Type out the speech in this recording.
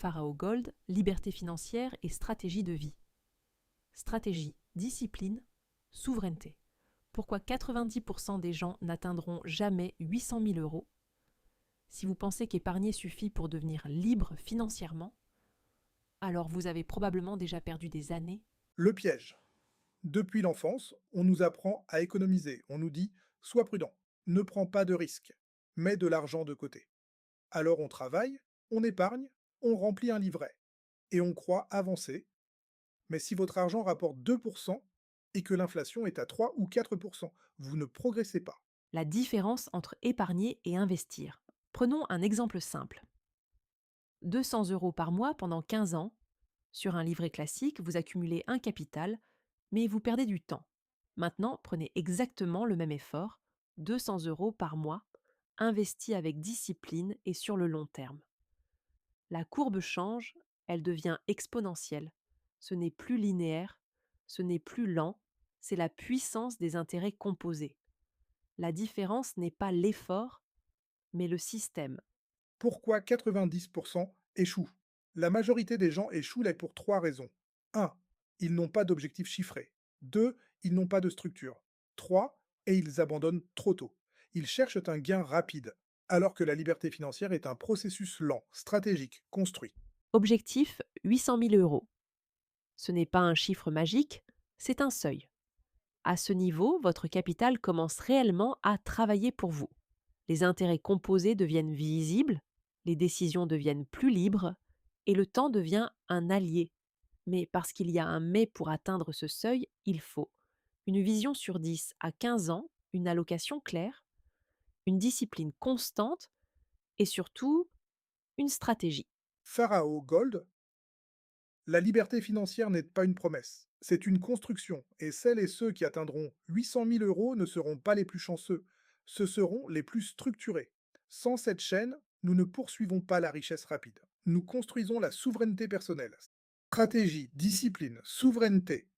Pharao Gold, liberté financière et stratégie de vie. Stratégie, discipline, souveraineté. Pourquoi 90% des gens n'atteindront jamais 800 000 euros? Si vous pensez qu'épargner suffit pour devenir libre financièrement, alors vous avez probablement déjà perdu des années. Le piège. Depuis l'enfance, on nous apprend à économiser. On nous dit sois prudent, ne prends pas de risques, mets de l'argent de côté. Alors on travaille, on épargne, on remplit un livret et on croit avancer. Mais si votre argent rapporte 2% et que l'inflation est à 3 ou 4%, vous ne progressez pas. La différence entre épargner et investir. Prenons un exemple simple. 200 euros par mois pendant 15 ans. Sur un livret classique, vous accumulez un capital, mais vous perdez du temps. Maintenant, prenez exactement le même effort, 200 euros par mois, investi avec discipline et sur le long terme. La courbe change, elle devient exponentielle. Ce n'est plus linéaire, ce n'est plus lent, c'est la puissance des intérêts composés. La différence n'est pas l'effort, mais le système. Pourquoi 90% échouent? La majorité des gens échouent là pour 3 raisons. 1. Ils n'ont pas d'objectif chiffré. 2. Ils n'ont pas de structure. 3. Et ils abandonnent trop tôt. Ils cherchent un gain rapide, alors que la liberté financière est un processus lent, stratégique, construit. Objectif 800 000 euros. Ce n'est pas un chiffre magique, c'est un seuil. À ce niveau, votre capital commence réellement à travailler pour vous. Les intérêts composés deviennent visibles, les décisions deviennent plus libres et le temps devient un allié. Mais parce qu'il y a un mais pour atteindre ce seuil, il faut une vision sur 10 à 15 ans, une allocation claire, une discipline constante et surtout une stratégie. Pharao Gold, la liberté financière n'est pas une promesse, c'est une construction, et celles et ceux qui atteindront 800 000 euros ne seront pas les plus chanceux, ce seront les plus structurés. Sans cette chaîne, nous ne poursuivons pas la richesse rapide. Nous construisons la souveraineté personnelle. Stratégie, discipline, souveraineté,